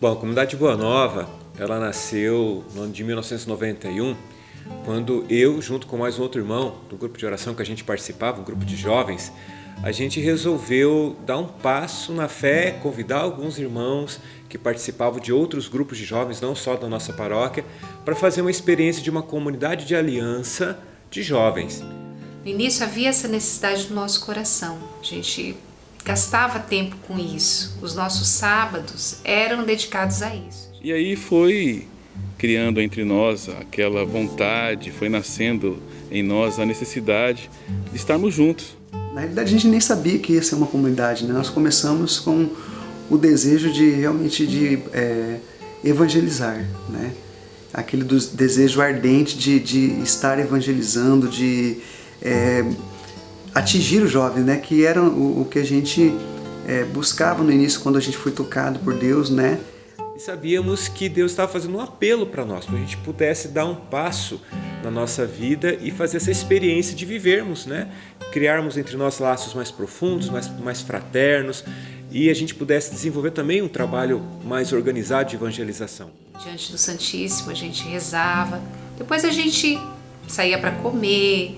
Bom, a comunidade Boa Nova, ela nasceu no ano de 1991, quando eu, junto com mais um outro irmão do grupo de oração que a gente participava, um grupo de jovens, a gente resolveu dar um passo na fé, convidar alguns irmãos que participavam de outros grupos de jovens, não só da nossa paróquia, para fazer uma experiência de uma comunidade de aliança de jovens. No início havia essa necessidade no nosso coração, a gente gastava tempo com isso, os nossos sábados eram dedicados a isso. E aí foi criando entre nós aquela vontade, foi nascendo em nós a necessidade de estarmos juntos. Na realidade, a gente nem sabia que ia ser uma comunidade, né? Nós começamos com o desejo de realmente evangelizar, né? Aquele desejo ardente de estar evangelizando, de atingir os jovens, né? Que era o que a gente buscava no início, quando a gente foi tocado por Deus, né? E sabíamos que Deus estava fazendo um apelo para nós, para a gente pudesse dar um passo na nossa vida e fazer essa experiência de vivermos, né? Criarmos entre nós laços mais profundos, mais fraternos, e a gente pudesse desenvolver também um trabalho mais organizado de evangelização. Diante do Santíssimo a gente rezava, depois a gente saía para comer,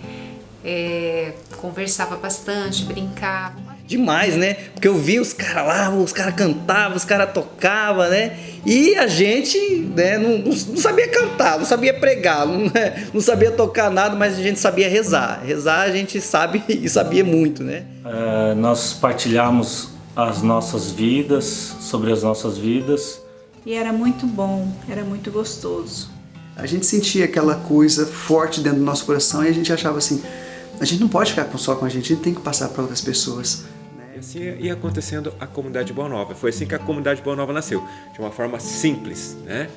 conversava bastante, brincava. Demais, né? Porque eu vi os caras lá, os caras cantavam, os caras tocavam, né? E a gente, né, não sabia cantar, não sabia pregar, não sabia tocar nada, mas a gente sabia rezar. Rezar a gente sabe e sabia muito, né? Nós partilhamos as nossas vidas, sobre as nossas vidas. E era muito bom, era muito gostoso. A gente sentia aquela coisa forte dentro do nosso coração e a gente achava assim, a gente não pode ficar só com a gente tem que passar para outras pessoas. E assim ia acontecendo a comunidade Boa Nova. Foi assim que a comunidade Boa Nova nasceu, de uma forma simples, né?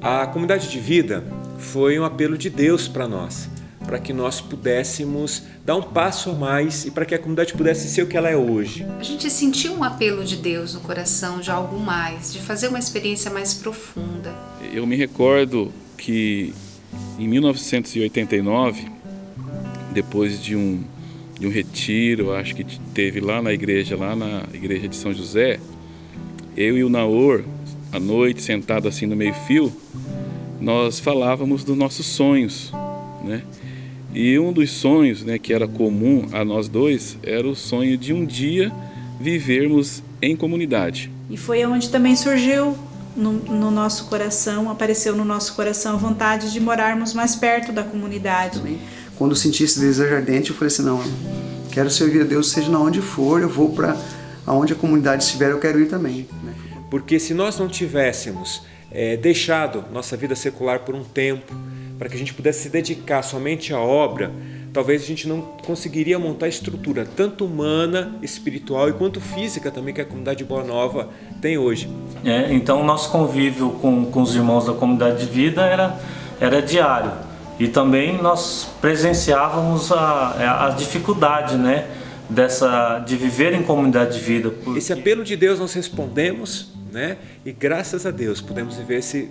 A comunidade de vida foi um apelo de Deus para nós, para que nós pudéssemos dar um passo a mais e para que a comunidade pudesse ser o que ela é hoje. A gente sentiu um apelo de Deus no coração de algo mais, de fazer uma experiência mais profunda. Eu me recordo que em 1989, depois de um retiro, acho que teve lá na igreja de São José, eu e o Naor, à noite, sentado assim no meio-fio, nós falávamos dos nossos sonhos, né? E um dos sonhos, né, que era comum a nós dois, era o sonho de um dia vivermos em comunidade. E foi onde também surgiu no nosso coração, apareceu no nosso coração a vontade de morarmos mais perto da comunidade. Quando eu senti esse desejo ardente, eu falei assim, não, quero servir a Deus, seja onde for, eu vou para aonde a comunidade estiver, eu quero ir também. Né? Porque se nós não tivéssemos deixado nossa vida secular por um tempo, para que a gente pudesse se dedicar somente à obra, talvez a gente não conseguiria montar a estrutura, tanto humana, espiritual e quanto física também, que a comunidade Boa Nova tem hoje. Então o nosso convívio com os irmãos da comunidade de vida era diário. E também nós presenciávamos a dificuldade, né, de viver em comunidade de vida. Esse apelo de Deus nós respondemos, né? E graças a Deus podemos viver esse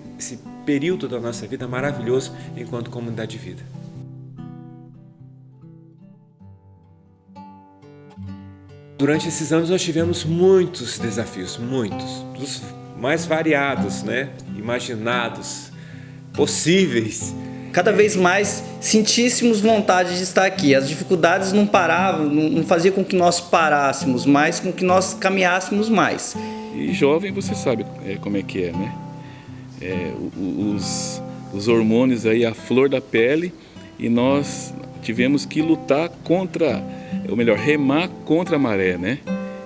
período da nossa vida maravilhoso enquanto comunidade de vida. Durante esses anos nós tivemos muitos desafios, muitos, dos mais variados, né? Imaginados, possíveis. Cada vez mais sentíssemos vontade de estar aqui. As dificuldades não paravam, não fazia com que nós parássemos, mas com que nós caminhássemos mais. E jovem, você sabe como é que é, né? Os hormônios aí, a flor da pele, e nós tivemos que lutar remar contra a maré, né?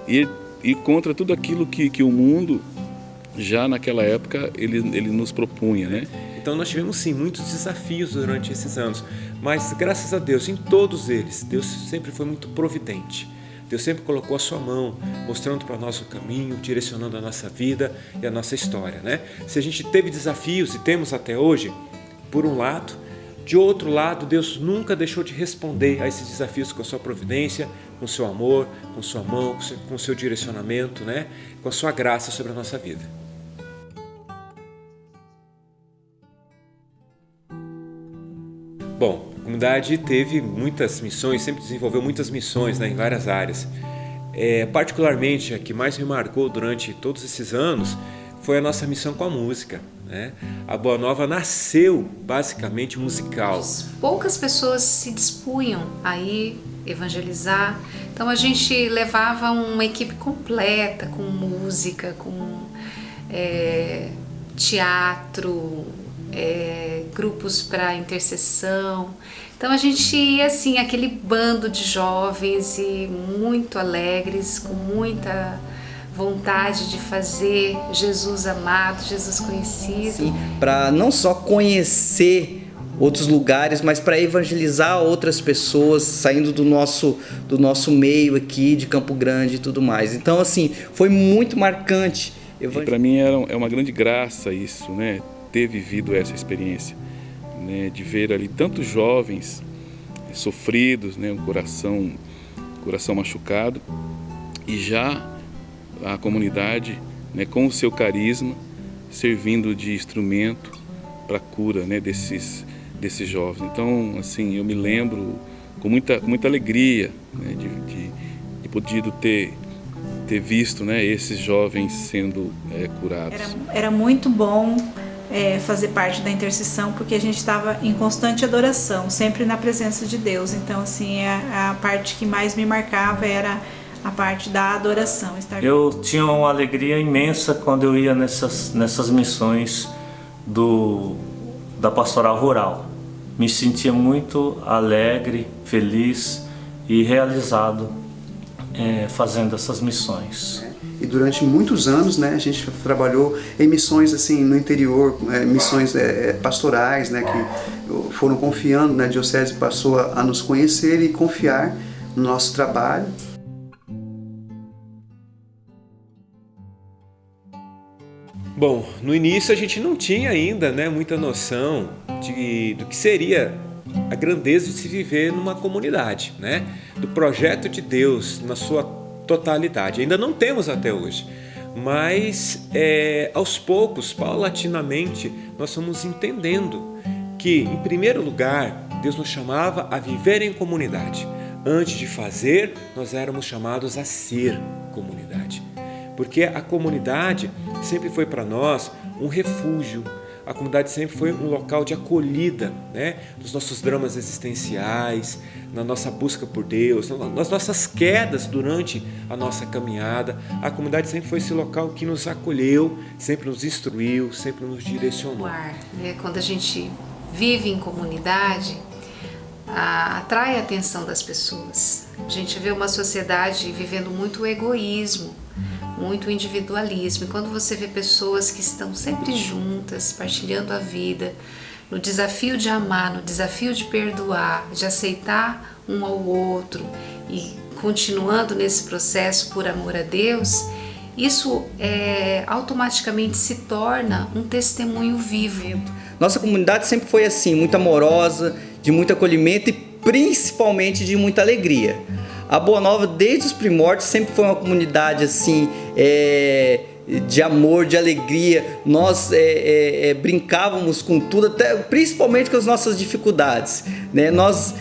E contra tudo aquilo que o mundo, já naquela época, ele nos propunha, né? Então nós tivemos sim muitos desafios durante esses anos, mas graças a Deus, em todos eles, Deus sempre foi muito providente. Deus sempre colocou a sua mão, mostrando para nós o caminho, direcionando a nossa vida e a nossa história, né? Se a gente teve desafios e temos até hoje, por um lado, de outro lado, Deus nunca deixou de responder a esses desafios com a sua providência, com o seu amor, com sua mão, com o seu direcionamento, né? Com a sua graça sobre a nossa vida. Bom, comunidade teve muitas missões, sempre desenvolveu muitas missões, né, em várias áreas. Particularmente, a que mais me marcou durante todos esses anos foi a nossa missão com a música, né? A Boa Nova nasceu basicamente musical. Poucas pessoas se dispunham a ir evangelizar, então a gente levava uma equipe completa com música, com teatro, grupos para intercessão. Então a gente ia assim, aquele bando de jovens e muito alegres, com muita vontade de fazer Jesus amado, Jesus conhecido. Para não só conhecer outros lugares, mas para evangelizar outras pessoas, saindo do nosso meio aqui de Campo Grande e tudo mais. Então assim, foi muito marcante. E para mim é uma grande graça isso, né? Ter vivido essa experiência, né? De ver ali tantos jovens sofridos, né? Um coração machucado, e já a comunidade, né? Com o seu carisma servindo de instrumento para a cura, né? desses jovens. Então, assim, eu me lembro com muita alegria, né? de poder ter visto, né? Esses jovens sendo curados. Era muito bom fazer parte da intercessão, porque a gente estava em constante adoração, sempre na presença de Deus. Então, assim, a parte que mais me marcava era a parte da adoração. Eu tinha uma alegria imensa quando eu ia nessas missões da pastoral rural. Me sentia muito alegre, feliz e realizado fazendo essas missões. E durante muitos anos, né, a gente trabalhou em missões assim no interior, missões pastorais, né, que foram confiando, né, a diocese passou a nos conhecer e confiar no nosso trabalho. Bom, no início a gente não tinha ainda, né, muita noção do que seria a grandeza de se viver numa comunidade, né, do projeto de Deus na sua totalidade. Ainda não temos até hoje, mas aos poucos, paulatinamente, nós estamos entendendo que, em primeiro lugar, Deus nos chamava a viver em comunidade. Antes de fazer, nós éramos chamados a ser comunidade, porque a comunidade sempre foi para nós um refúgio. A comunidade sempre foi um local de acolhida, né? Nos nossos dramas existenciais, na nossa busca por Deus, nas nossas quedas durante a nossa caminhada. A comunidade sempre foi esse local que nos acolheu, sempre nos instruiu, sempre nos direcionou. Quando a gente vive em comunidade, atrai a atenção das pessoas. A gente vê uma sociedade vivendo muito egoísmo, muito individualismo. E quando você vê pessoas que estão sempre juntas, partilhando a vida, no desafio de amar, no desafio de perdoar, de aceitar um ao outro e continuando nesse processo por amor a Deus, isso automaticamente se torna um testemunho vivo. Nossa comunidade sempre foi assim, muito amorosa, de muito acolhimento e principalmente de muita alegria. A Boa Nova, desde os primórdios, sempre foi uma comunidade assim, de amor, de alegria. Nós brincávamos com tudo, até, principalmente com as nossas dificuldades, né? Nós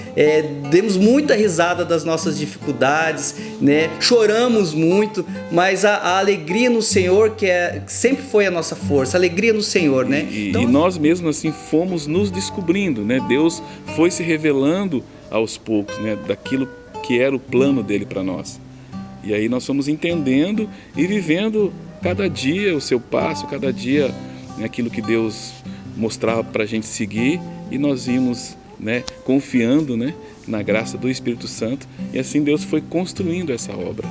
demos muita risada das nossas dificuldades, né? Choramos muito, mas a alegria no Senhor, que sempre foi a nossa força, a alegria no Senhor, né? E nós mesmos assim fomos nos descobrindo, né? Deus foi se revelando aos poucos, né? Daquilo que era o plano dele para nós. E aí nós fomos entendendo e vivendo cada dia o seu passo, cada dia, né, aquilo que Deus mostrava para a gente seguir, e nós íamos, né, confiando, né, na graça do Espírito Santo, e assim Deus foi construindo essa obra.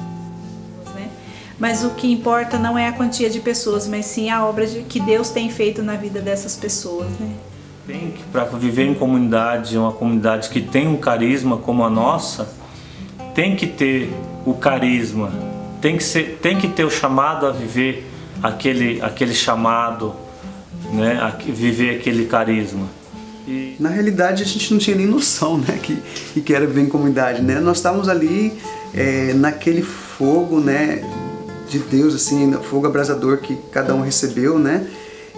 Mas o que importa não é a quantia de pessoas, mas sim a obra que Deus tem feito na vida dessas pessoas, né? Para viver em comunidade, uma comunidade que tem um carisma como a nossa, tem que ter o carisma, tem que ter o chamado a viver aquele chamado, né, a viver aquele carisma. E na realidade a gente não tinha nem noção, né, que era viver em comunidade, né? Nós estávamos ali naquele fogo, né, de Deus, assim, fogo abrasador que cada um recebeu, né?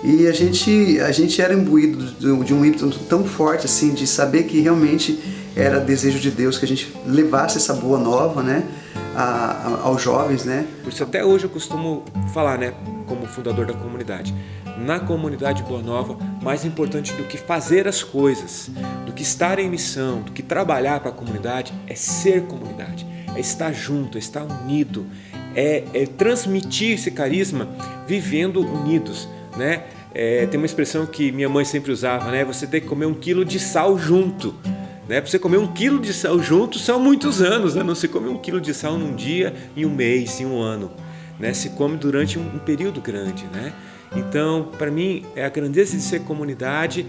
E a gente era imbuído de um ímpeto tão forte, assim, de saber que realmente era desejo de Deus que a gente levasse essa boa nova, né, aos jovens, né. Por isso até hoje eu costumo falar, né, como fundador da comunidade, na comunidade Boa Nova, mais importante do que fazer as coisas, do que estar em missão, do que trabalhar para a comunidade, é ser comunidade, é estar junto, é estar unido, é transmitir esse carisma vivendo unidos, né? Tem uma expressão que minha mãe sempre usava, né? Você tem que comer 1 quilo de sal junto. Né? Para você comer 1 quilo de sal junto são muitos anos, né? Não se come 1 quilo de sal num dia, em um mês, em um ano. Né? Se come durante um período grande. Né? Então, para mim, a grandeza de ser comunidade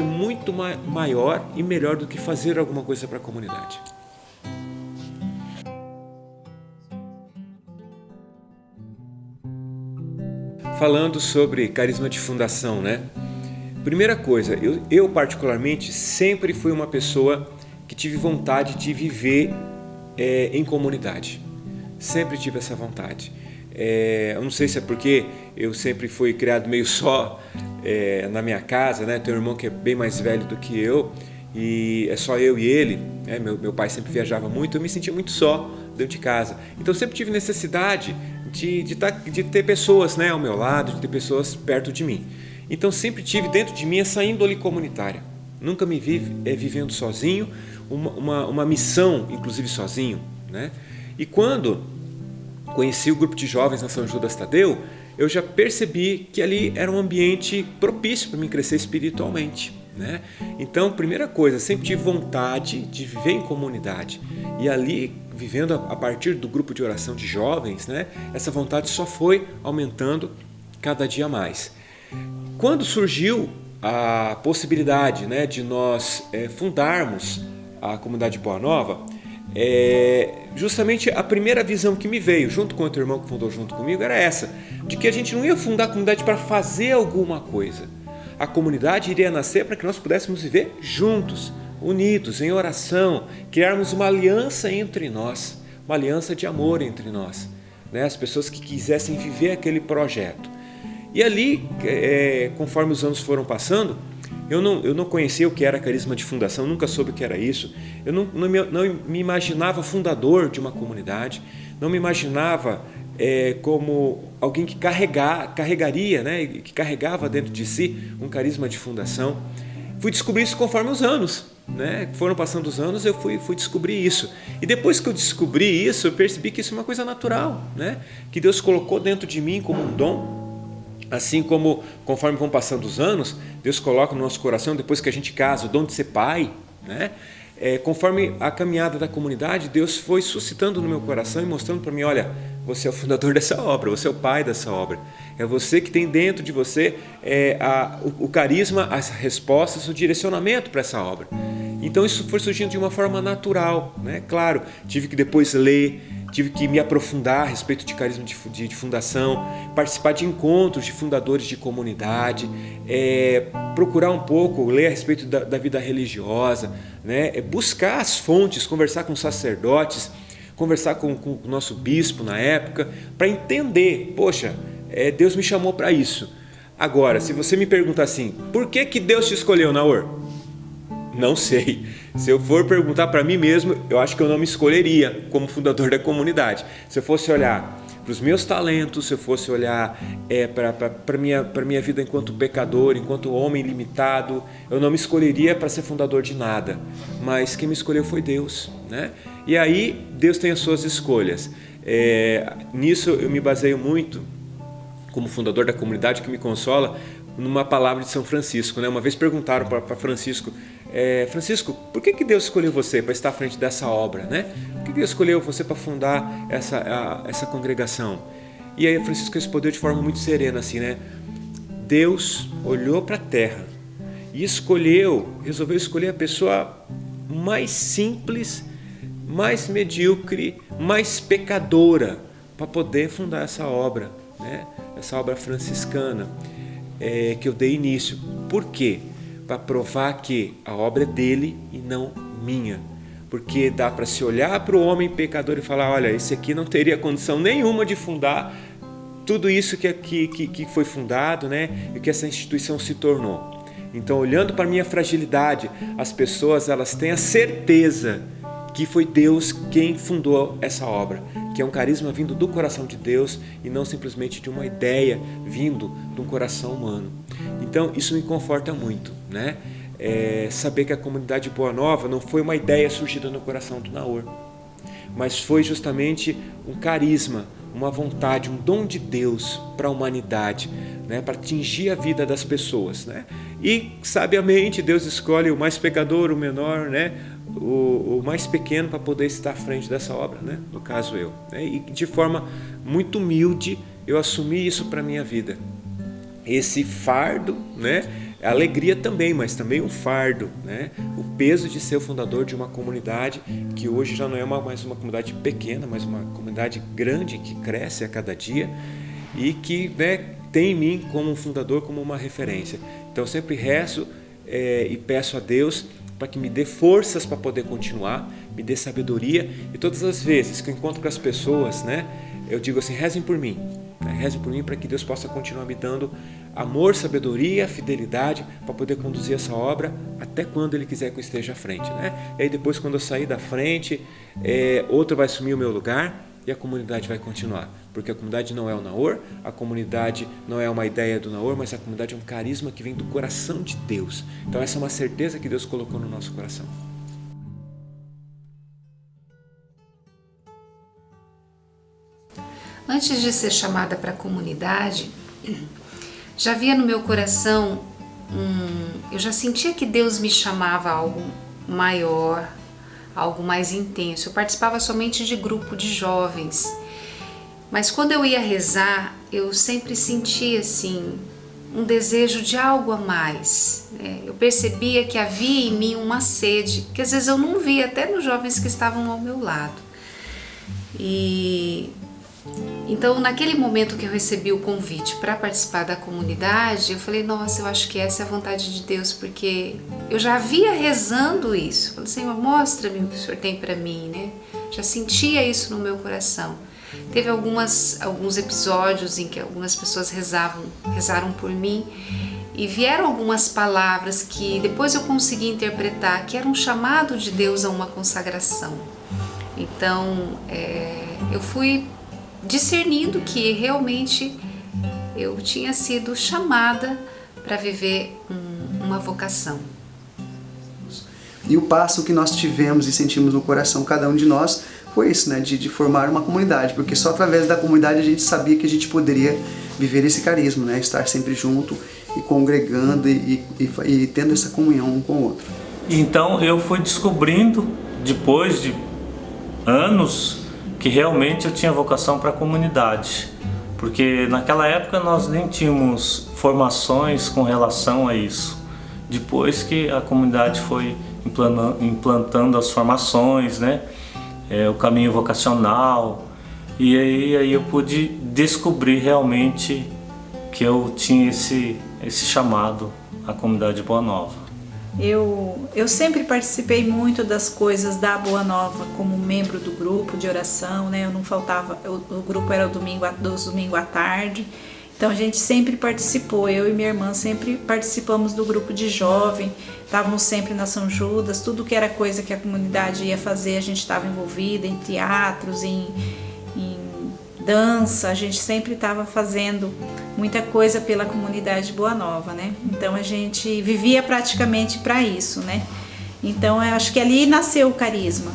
é muito maior e melhor do que fazer alguma coisa para a comunidade. Falando sobre carisma de fundação, né? Primeira coisa, eu particularmente sempre fui uma pessoa que tive vontade de viver em comunidade. Sempre tive essa vontade. Eu não sei se é porque eu sempre fui criado meio só na minha casa, né? Tenho um irmão que é bem mais velho do que eu e é só eu e ele. Né? Meu pai sempre viajava muito, eu me sentia muito só dentro de casa. Então eu sempre tive necessidade de ter pessoas, né, ao meu lado, de ter pessoas perto de mim. Então sempre tive dentro de mim essa índole comunitária. Nunca me vi vivendo sozinho, uma missão, inclusive sozinho. Né? E quando conheci o grupo de jovens na São Judas Tadeu, eu já percebi que ali era um ambiente propício para mim crescer espiritualmente. Né? Então, primeira coisa, sempre tive vontade de viver em comunidade. E ali, vivendo a partir do grupo de oração de jovens, né, essa vontade só foi aumentando cada dia mais. Quando surgiu a possibilidade, né, de nós fundarmos a comunidade Boa Nova, justamente a primeira visão que me veio, junto com outro irmão que fundou junto comigo, era essa, de que a gente não ia fundar a comunidade para fazer alguma coisa. A comunidade iria nascer para que nós pudéssemos viver juntos, unidos, em oração, criarmos uma aliança entre nós, uma aliança de amor entre nós, né? As pessoas que quisessem viver aquele projeto. E ali, conforme os anos foram passando, eu não conhecia o que era carisma de fundação, nunca soube o que era isso. Eu não me imaginava fundador de uma comunidade, não me imaginava como alguém que carregaria, né, que carregava dentro de si um carisma de fundação. Fui descobrir isso conforme os anos, né? Foram passando os anos, eu fui descobrir isso. E depois que eu descobri isso, eu percebi que isso é uma coisa natural, né? Que Deus colocou dentro de mim como um dom. Assim como, conforme vão passando os anos, Deus coloca no nosso coração, depois que a gente casa, o dom de ser pai, né? Conforme a caminhada da comunidade, Deus foi suscitando no meu coração e mostrando para mim, olha, você é o fundador dessa obra, você é o pai dessa obra. É você que tem dentro de você o carisma, as respostas, o direcionamento para essa obra. Então isso foi surgindo de uma forma natural, né? Claro, tive que depois ler, tive que me aprofundar a respeito de carisma de fundação, participar de encontros de fundadores de comunidade, procurar um pouco, ler a respeito da vida religiosa, né? Buscar as fontes, conversar com sacerdotes, conversar com o nosso bispo na época, para entender, poxa, Deus me chamou para isso. Agora, se você me perguntar assim, por que Deus te escolheu, Naor? Não sei. Se eu for perguntar para mim mesmo, eu acho que eu não me escolheria como fundador da comunidade. Se eu fosse olhar para os meus talentos, se eu fosse olhar para a minha vida enquanto pecador, enquanto homem limitado, eu não me escolheria para ser fundador de nada. Mas quem me escolheu foi Deus, né? E aí, Deus tem as suas escolhas. Nisso eu me baseio muito, como fundador da comunidade, que me consola, numa palavra de São Francisco, né? Uma vez perguntaram para Francisco, Francisco, por que Deus escolheu você para estar à frente dessa obra, né? Por que Deus escolheu você para fundar essa congregação? E aí Francisco respondeu de forma muito serena assim, né? Deus olhou para a terra e resolveu escolher a pessoa mais simples, mais medíocre, mais pecadora para poder fundar essa obra, né? Essa obra franciscana que eu dei início. Por quê? Para provar que a obra é dele e não minha. Porque dá para se olhar para o homem pecador e falar, olha, esse aqui não teria condição nenhuma de fundar tudo isso que foi fundado, né, e que essa instituição se tornou. Então, olhando para a minha fragilidade, as pessoas elas têm a certeza que foi Deus quem fundou essa obra, que é um carisma vindo do coração de Deus e não simplesmente de uma ideia vindo de um coração humano. Então, isso me conforta muito, né? Saber que a comunidade Boa Nova não foi uma ideia surgida no coração do Naor, mas foi justamente um carisma, uma vontade, um dom de Deus para a humanidade, né, para atingir a vida das pessoas, né? E sabiamente Deus escolhe o mais pecador, o menor, né, o mais pequeno para poder estar à frente dessa obra, né? No caso eu, né? E de forma muito humilde eu assumi isso para a minha vida. Esse fardo, né? Alegria também, mas também um fardo, né? O peso de ser o fundador de uma comunidade que hoje já não é mais uma comunidade pequena, mas uma comunidade grande que cresce a cada dia e que, né, tem em mim como um fundador, como uma referência. Então eu sempre rezo e peço a Deus para que me dê forças para poder continuar, me dê sabedoria, e todas as vezes que eu encontro com as pessoas, né, eu digo assim, rezem por mim, né? Rezem por mim para que Deus possa continuar me dando amor, sabedoria, fidelidade para poder conduzir essa obra até quando Ele quiser que eu esteja à frente, né? E aí depois, quando eu sair da frente, outro vai assumir o meu lugar e a comunidade vai continuar, porque a comunidade não é o Naor, a comunidade não é uma ideia do Naor, mas a comunidade é um carisma que vem do coração de Deus. Então essa é uma certeza que Deus colocou no nosso coração. Antes de ser chamada para a comunidade, já havia no meu coração, eu já sentia que Deus me chamava a algo maior, algo mais intenso. Eu participava somente de grupo de jovens, mas quando eu ia rezar, eu sempre sentia assim, um desejo de algo a mais, né? Eu percebia que havia em mim uma sede, que às vezes eu não via até nos jovens que estavam ao meu lado. Então, naquele momento que eu recebi o convite para participar da comunidade, eu falei, nossa, eu acho que essa é a vontade de Deus, porque eu já havia rezando isso. Eu falei, Senhor, mostra-me o que o Senhor tem para mim, né? Já sentia isso no meu coração. Teve alguns episódios em que algumas pessoas rezaram por mim, e vieram algumas palavras que depois eu consegui interpretar, que era um chamado de Deus a uma consagração. Então, eu fui discernindo que realmente eu tinha sido chamada para viver uma vocação. E o passo que nós tivemos e sentimos no coração, cada um de nós, foi isso, né? De formar uma comunidade, porque só através da comunidade a gente sabia que a gente poderia viver esse carisma, né? Estar sempre junto e congregando e tendo essa comunhão um com o outro. Então eu fui descobrindo, depois de anos, que realmente eu tinha vocação para a comunidade, porque naquela época nós nem tínhamos formações com relação a isso. Depois que a comunidade foi implantando as formações, né, o caminho vocacional, e aí eu pude descobrir realmente que eu tinha esse chamado à comunidade Boa Nova. Eu sempre participei muito das coisas da Boa Nova como membro do grupo de oração, né? Eu não faltava, o grupo era dos domingos à tarde, então a gente sempre participou, eu e minha irmã sempre participamos do grupo de jovem, estávamos sempre na São Judas, tudo que era coisa que a comunidade ia fazer a gente estava envolvida, em teatros, em dança, a gente sempre estava fazendo muita coisa pela comunidade Boa Nova, né? Então a gente vivia praticamente para isso, né? Então eu acho que ali nasceu o carisma.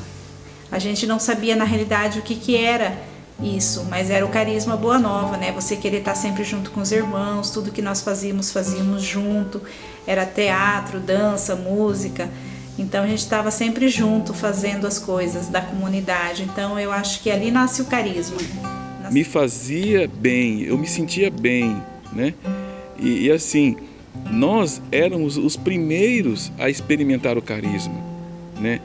A gente não sabia na realidade o que era isso, mas era o carisma Boa Nova, né? Você querer estar sempre junto com os irmãos, tudo que nós fazíamos junto, era teatro, dança, música. Então a gente estava sempre junto fazendo as coisas da comunidade. Então eu acho que ali nasce o carisma. Me fazia bem, eu me sentia bem, né? E assim, nós éramos os primeiros a experimentar o carisma, né?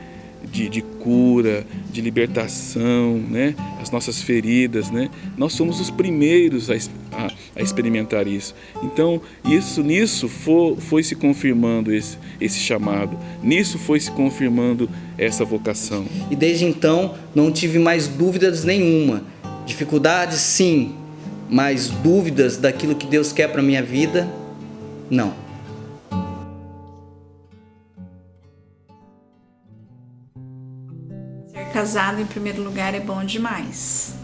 De cura, de libertação, né? As nossas feridas, né? Nós somos os primeiros a experimentar isso. Então, nisso foi se confirmando esse chamado, nisso foi se confirmando essa vocação. E desde então não tive mais dúvidas nenhuma. Dificuldades, sim, mais dúvidas daquilo que Deus quer para minha vida? Não. Ser casado, em primeiro lugar, é bom demais.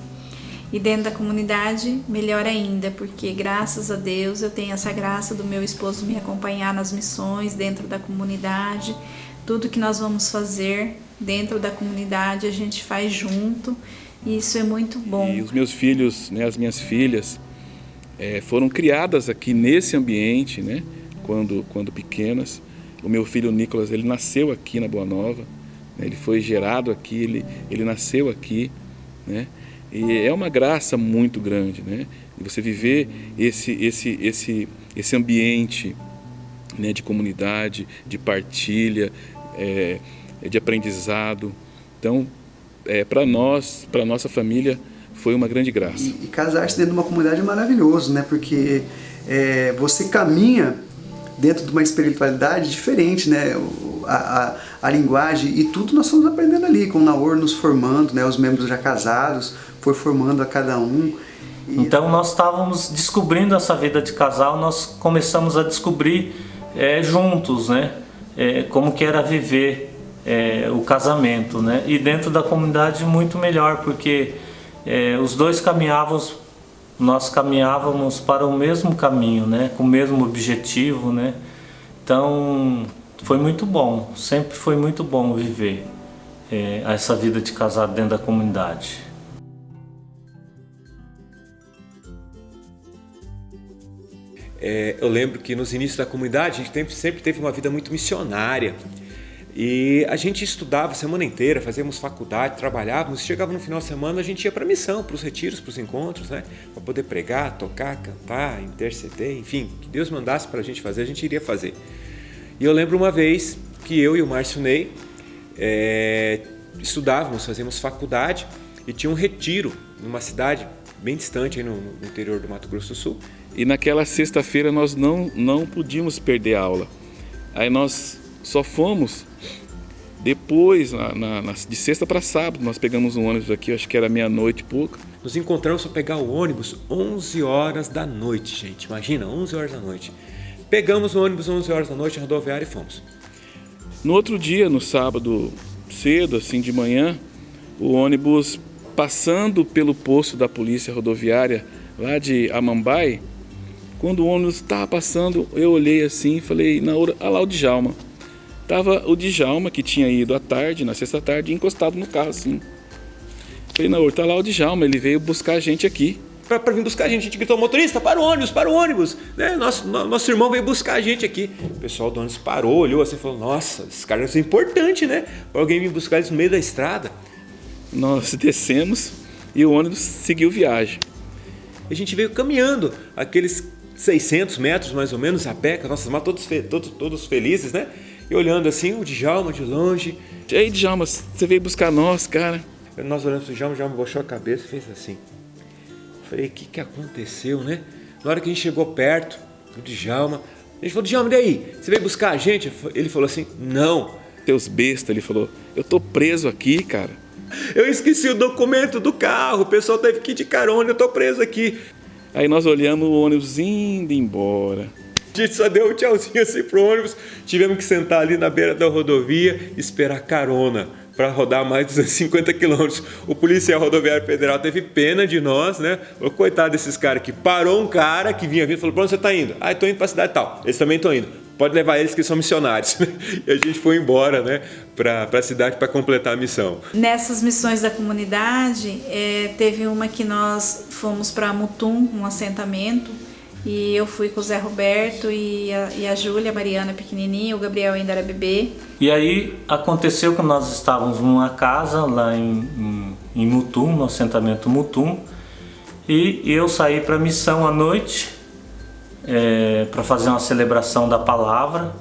E dentro da comunidade, melhor ainda, porque graças a Deus eu tenho essa graça do meu esposo me acompanhar nas missões dentro da comunidade. Tudo que nós vamos fazer dentro da comunidade a gente faz junto, e isso é muito bom. E os meus filhos, né, as minhas filhas, foram criadas aqui nesse ambiente, né, quando pequenas. O meu filho Nicolas, ele nasceu aqui na Boa Nova, né, ele foi gerado aqui, ele nasceu aqui, né? E é uma graça muito grande, né? Você viver esse ambiente, né, de comunidade, de partilha, de aprendizado. Então, para nós, para nossa família, foi uma grande graça. E casar-se dentro de uma comunidade é maravilhoso, né? Porque você caminha dentro de uma espiritualidade diferente, né? A linguagem e tudo nós estamos aprendendo ali, com o Naor nos formando, né? Os membros já casados, foi formando a cada um. Então nós estávamos descobrindo essa vida de casal, nós começamos a descobrir juntos, né? Como que era viver o casamento, né? E dentro da comunidade muito melhor, porque os dois nós caminhávamos para o mesmo caminho, né? Com o mesmo objetivo, né? Então foi muito bom, sempre foi muito bom viver essa vida de casado dentro da comunidade. Eu lembro que nos inícios da comunidade a gente sempre teve uma vida muito missionária. E a gente estudava a semana inteira, fazíamos faculdade, trabalhávamos, chegava no final de semana a gente ia para a missão, para os retiros, para os encontros, né? Para poder pregar, tocar, cantar, interceder, enfim, o que Deus mandasse para a gente fazer, a gente iria fazer. E eu lembro uma vez que eu e o Márcio Ney estudávamos, fazíamos faculdade e tinha um retiro numa cidade bem distante, aí no interior do Mato Grosso do Sul. E naquela sexta-feira nós não podíamos perder a aula. Aí nós só fomos depois, de sexta para sábado, nós pegamos um ônibus aqui, acho que era meia-noite e pouco. Nos encontramos para pegar o ônibus 11 horas da noite, gente. Imagina, 11 horas da noite. Pegamos o ônibus 11 horas da noite, rodoviária, e fomos. No outro dia, no sábado, cedo, assim de manhã, o ônibus passando pelo posto da polícia rodoviária lá de Amambai. Quando o ônibus estava passando, eu olhei assim e falei, olha lá o Djalma. Tava o Djalma, que tinha ido à tarde, na sexta-tarde, encostado no carro assim. Falei, Naor, tá lá o Djalma, ele veio buscar a gente aqui. Para vir buscar a gente gritou, motorista, para o ônibus, né? Nosso irmão veio buscar a gente aqui. O pessoal do ônibus parou, olhou assim e falou, nossa, esses caras são importantes, né? Para alguém vir buscar eles no meio da estrada. Nós descemos e o ônibus seguiu viagem. A gente veio caminhando aqueles 600 metros mais ou menos a pé, com as nossas mãos todos felizes, né? E olhando assim, o Djalma de longe. E aí, Djalma, você veio buscar nós, cara? Nós olhamos pro Djalma, o Djalma baixou a cabeça e fez assim. Falei, o que aconteceu, né? Na hora que a gente chegou perto do Djalma, a gente falou, Djalma, e aí? Você veio buscar a gente? Ele falou assim, não. Teus besta, ele falou, eu tô preso aqui, cara. Eu esqueci o documento do carro, o pessoal teve que ir de carona, eu tô preso aqui. Aí nós olhamos o ônibus indo embora. A gente só deu um tchauzinho assim pro ônibus, tivemos que sentar ali na beira da rodovia e esperar carona para rodar mais de 250 quilômetros. O policial rodoviário federal teve pena de nós, né? Falou, coitado desses caras aqui. Parou um cara que vinha vindo e falou, pra onde você tá indo? Ah, eu tô indo pra cidade tal. Eles também estão indo. Pode levar eles que são missionários. E a gente foi embora, né, para a cidade para completar a missão. Nessas missões da comunidade, teve uma que nós fomos para Mutum, um assentamento, e eu fui com o Zé Roberto e a Júlia, a Mariana pequenininha, o Gabriel ainda era bebê. E aí aconteceu que nós estávamos numa casa lá em Mutum, no assentamento Mutum, e eu saí para a missão à noite, para fazer uma celebração da palavra,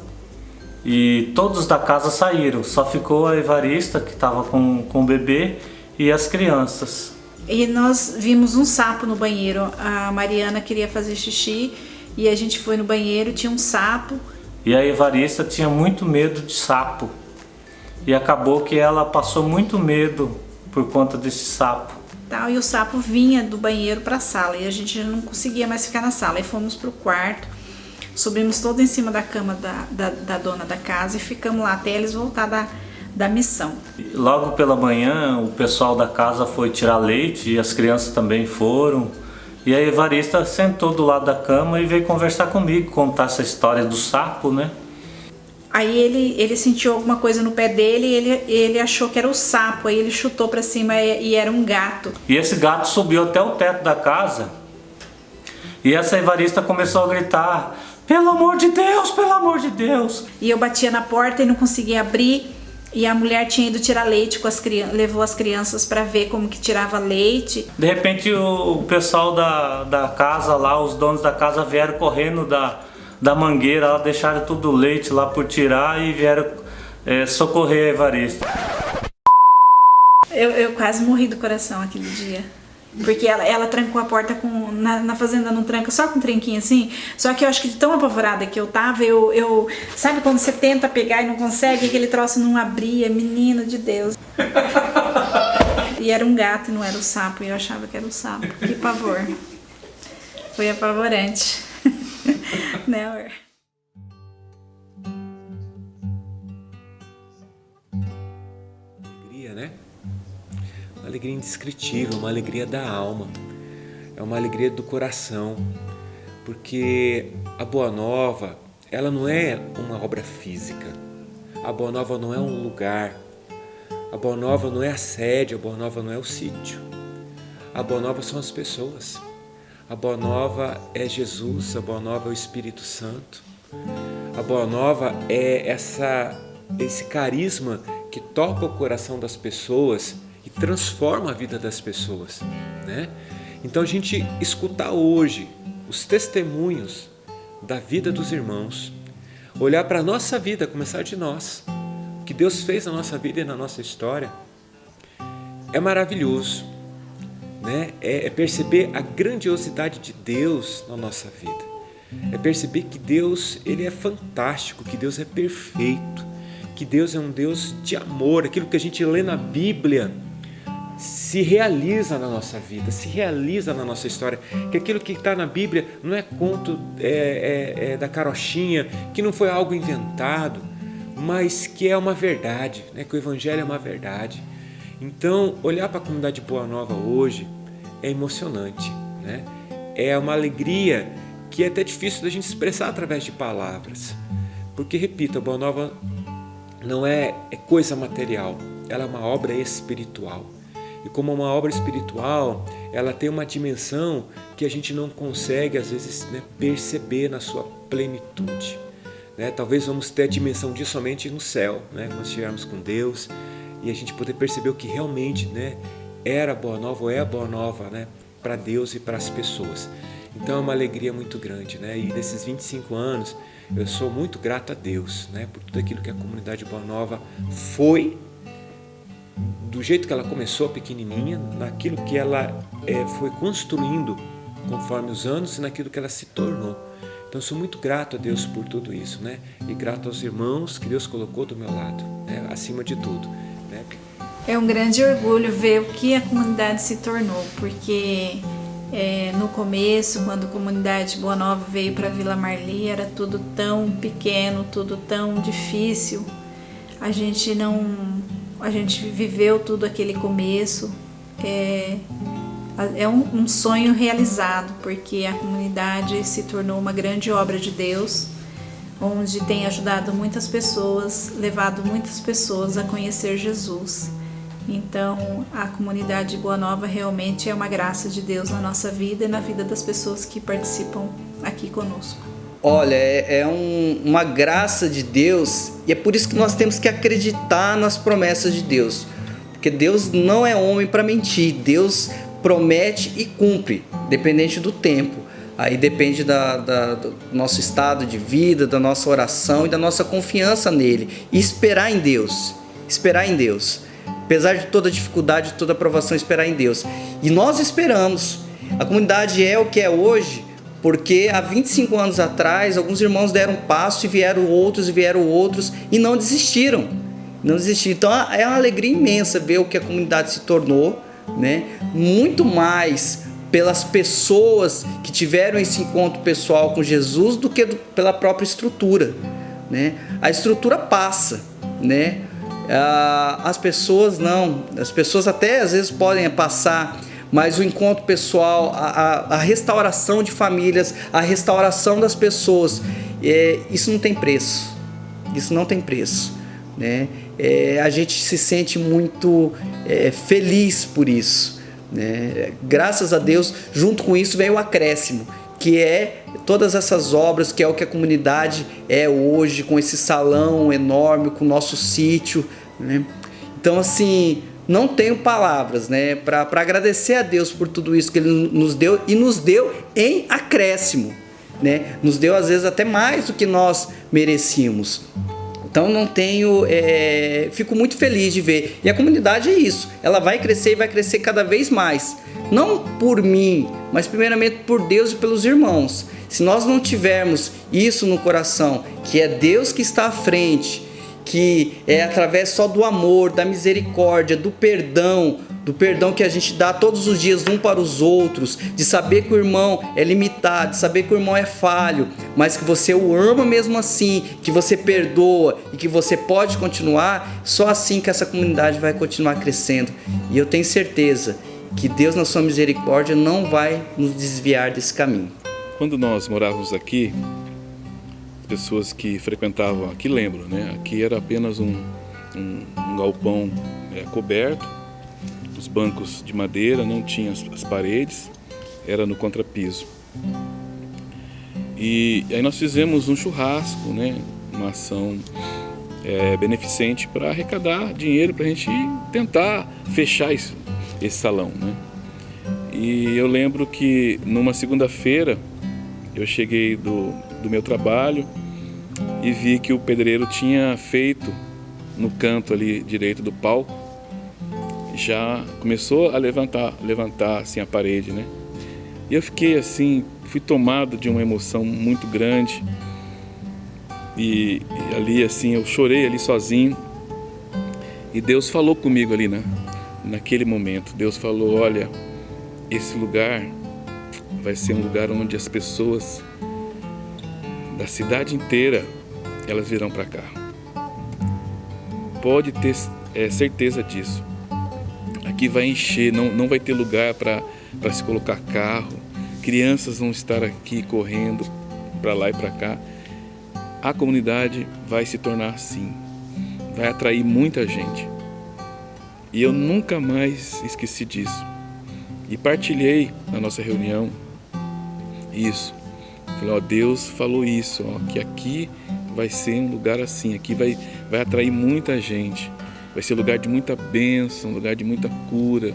e todos da casa saíram, só ficou a Evarista que estava com o bebê e as crianças. E nós vimos um sapo no banheiro, a Mariana queria fazer xixi e a gente foi no banheiro, tinha um sapo. E a Evarista tinha muito medo de sapo, e acabou que ela passou muito medo por conta desse sapo. tal, e o sapo vinha do banheiro para a sala, e a gente não conseguia mais ficar na sala. Aí fomos pro quarto, subimos todos em cima da cama da dona da casa e ficamos lá até eles voltar da missão. Logo pela manhã, o pessoal da casa foi tirar leite e as crianças também foram. E a Evarista sentou do lado da cama e veio conversar comigo, contar essa história do sapo, né? Aí ele sentiu alguma coisa no pé dele e ele achou que era o sapo. Aí ele chutou pra cima e era um gato. E esse gato subiu até o teto da casa. E essa Evarista começou a gritar: pelo amor de Deus, pelo amor de Deus. E eu batia na porta e não conseguia abrir. E a mulher tinha ido tirar leite com as crianças, levou as crianças para ver como que tirava leite. De repente o pessoal da casa lá, os donos da casa vieram correndo da mangueira, lá, deixaram tudo o leite lá por tirar e vieram socorrer a Evarista. Eu quase morri do coração aquele dia. Porque ela trancou a porta na fazenda, não tranca, só com um tranquinho assim. Só que eu acho que de tão apavorada que eu tava, eu sabe quando você tenta pegar e não consegue, aquele troço não abria, menina de Deus. E era um gato e não era o sapo, e eu achava que era o sapo. Que pavor. Foi apavorante. Né, Alegria, né? Uma alegria indescritível, uma alegria da alma, é uma alegria do coração, porque a Boa Nova, ela não é uma obra física, a Boa Nova não é um lugar, a Boa Nova não é a sede, a Boa Nova não é o sítio, a Boa Nova são as pessoas, a Boa Nova é Jesus, a Boa Nova é o Espírito Santo, a Boa Nova é esse carisma que toca o coração das pessoas e transforma a vida das pessoas, né? Então a gente escutar hoje os testemunhos da vida dos irmãos, olhar para a nossa vida, começar de nós, o que Deus fez na nossa vida e na nossa história, é maravilhoso, né? É perceber a grandiosidade de Deus na nossa vida, é perceber que Deus, Ele é fantástico, que Deus é perfeito, que Deus é um Deus de amor, aquilo que a gente lê na Bíblia se realiza na nossa vida, se realiza na nossa história, que aquilo que está na Bíblia não é conto da carochinha, que não foi algo inventado, mas que é uma verdade, né? Que o Evangelho é uma verdade. Então, olhar para a comunidade Boa Nova hoje é emocionante, né? É uma alegria que é até difícil da gente expressar através de palavras, porque, repito, a Boa Nova não é coisa material, ela é uma obra espiritual. E como uma obra espiritual, ela tem uma dimensão que a gente não consegue, às vezes, né, perceber na sua plenitude, né? Talvez vamos ter a dimensão disso somente no céu, né? Quando estivermos com Deus e a gente poder perceber o que realmente, né, era a Boa Nova ou é a Boa Nova, né, para Deus e para as pessoas. Então é uma alegria muito grande, né? E nesses 25 anos eu sou muito grato a Deus, né, por tudo aquilo que a comunidade Boa Nova foi, do jeito que ela começou pequenininha, naquilo que ela foi construindo conforme os anos e naquilo que ela se tornou. Então eu sou muito grato a Deus por tudo isso, né? E grato aos irmãos que Deus colocou do meu lado, né? Acima de tudo, né? É um grande orgulho ver o que a comunidade se tornou, porque no começo, quando a comunidade Boa Nova veio para Vila Marli, era tudo tão pequeno, tudo tão difícil. A gente viveu tudo aquele começo. É um sonho realizado, porque a comunidade se tornou uma grande obra de Deus, onde tem ajudado muitas pessoas, levado muitas pessoas a conhecer Jesus. Então, a comunidade Boa Nova realmente é uma graça de Deus na nossa vida e na vida das pessoas que participam aqui conosco. Olha, uma graça de Deus, e é por isso que nós temos que acreditar nas promessas de Deus, porque Deus não é homem para mentir, Deus promete e cumpre, dependente do tempo. Aí depende do nosso estado de vida, da nossa oração e da nossa confiança nele, e esperar em Deus, apesar de toda dificuldade, de toda provação, esperar em Deus. E nós esperamos. A comunidade é o que é hoje, porque há 25 anos atrás, alguns irmãos deram um passo e vieram outros e não desistiram. Então é uma alegria imensa ver o que a comunidade se tornou, né? Muito mais pelas pessoas que tiveram esse encontro pessoal com Jesus do que pela própria estrutura, né? A estrutura passa, né? As pessoas não, as pessoas até às vezes podem passar, mas o encontro pessoal, a restauração de famílias, a restauração das pessoas, isso não tem preço, isso não tem preço, né? A gente se sente muito feliz por isso, né? Graças a Deus, junto com isso vem o acréscimo, que é todas essas obras, que é o que a comunidade é hoje, com esse salão enorme, com o nosso sítio, né? Então, assim, não tenho palavras, né, para agradecer a Deus por tudo isso que Ele nos deu, e nos deu em acréscimo, né? Nos deu às vezes até mais do que nós merecíamos. Então não tenho, fico muito feliz de ver. E a comunidade é isso, ela vai crescer e vai crescer cada vez mais. Não por mim, mas primeiramente por Deus e pelos irmãos. Se nós não tivermos isso no coração, que é Deus que está à frente, que é através só do amor, da misericórdia, do perdão que a gente dá todos os dias um para os outros, de saber que o irmão é limitado, de saber que o irmão é falho, mas que você o ama mesmo assim, que você perdoa e que você pode continuar, só assim que essa comunidade vai continuar crescendo. E eu tenho certeza que Deus, na sua misericórdia, não vai nos desviar desse caminho. Quando nós morávamos aqui, as pessoas que frequentavam aqui lembram, né? Aqui era apenas um galpão coberto, os bancos de madeira, não tinha as paredes, era no contrapiso. E aí nós fizemos um churrasco, né? Uma ação beneficente para arrecadar dinheiro para a gente tentar fechar esse salão, né? E eu lembro que numa segunda-feira eu cheguei do meu trabalho e vi que o pedreiro tinha feito no canto ali direito do palco, já começou a levantar assim a parede, né? E eu fiquei assim, fui tomado de uma emoção muito grande e ali assim eu chorei ali sozinho, e Deus falou comigo ali, né? Naquele momento Deus falou: olha, esse lugar vai ser um lugar onde as pessoas da cidade inteira, elas virão para cá. Pode ter certeza disso. Aqui vai encher, não vai ter lugar para se colocar carro. Crianças vão estar aqui correndo para lá e para cá. A comunidade vai se tornar assim. Vai atrair muita gente. E eu nunca mais esqueci disso. E partilhei na nossa reunião isso. Falei, ó, Deus falou isso, ó, que aqui vai ser um lugar assim, aqui vai atrair muita gente, vai ser lugar de muita bênção, lugar de muita cura.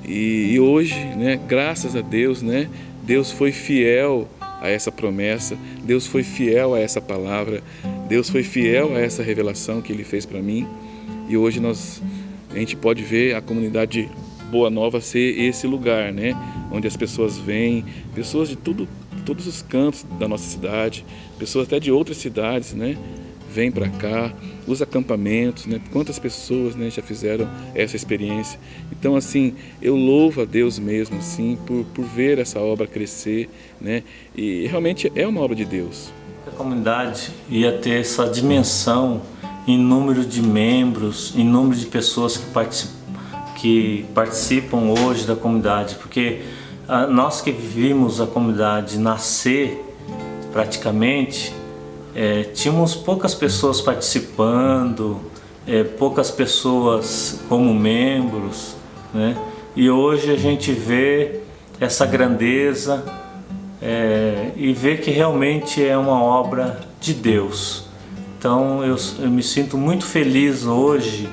E hoje, né, graças a Deus, né, Deus foi fiel a essa promessa, Deus foi fiel a essa palavra, Deus foi fiel a essa revelação que Ele fez para mim. E hoje a gente pode ver a comunidade Boa Nova ser esse lugar, né, onde as pessoas vêm, pessoas de todos os cantos da nossa cidade, pessoas até de outras cidades, né, vêm para cá, os acampamentos, né, quantas pessoas, né, já fizeram essa experiência. Então, assim, eu louvo a Deus mesmo, assim, por ver essa obra crescer, né, e realmente é uma obra de Deus. A comunidade ia ter essa dimensão em número de membros, em número de pessoas que participam hoje da comunidade, porque nós que vimos a comunidade nascer praticamente, tínhamos poucas pessoas participando, poucas pessoas como membros, né? E hoje a gente vê essa grandeza e vê que realmente é uma obra de Deus. Então eu me sinto muito feliz hoje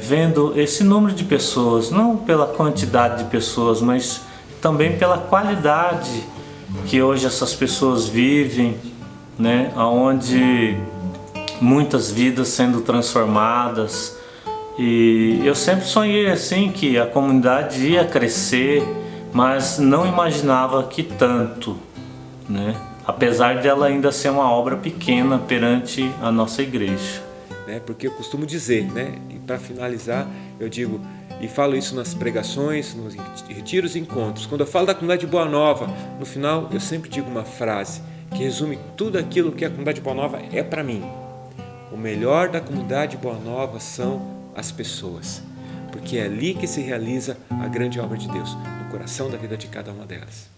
vendo esse número de pessoas, não pela quantidade de pessoas, mas também pela qualidade que hoje essas pessoas vivem, né? Onde muitas vidas sendo transformadas. E eu sempre sonhei assim que a comunidade ia crescer, mas não imaginava que tanto, né? Apesar dela ainda ser uma obra pequena perante a nossa igreja. né? Porque eu costumo dizer, né? E para finalizar, eu digo, e falo isso nas pregações, nos retiros e encontros, quando eu falo da comunidade Boa Nova, no final eu sempre digo uma frase que resume tudo aquilo que a comunidade Boa Nova é para mim. O melhor da comunidade Boa Nova são as pessoas, porque é ali que se realiza a grande obra de Deus, no coração da vida de cada uma delas.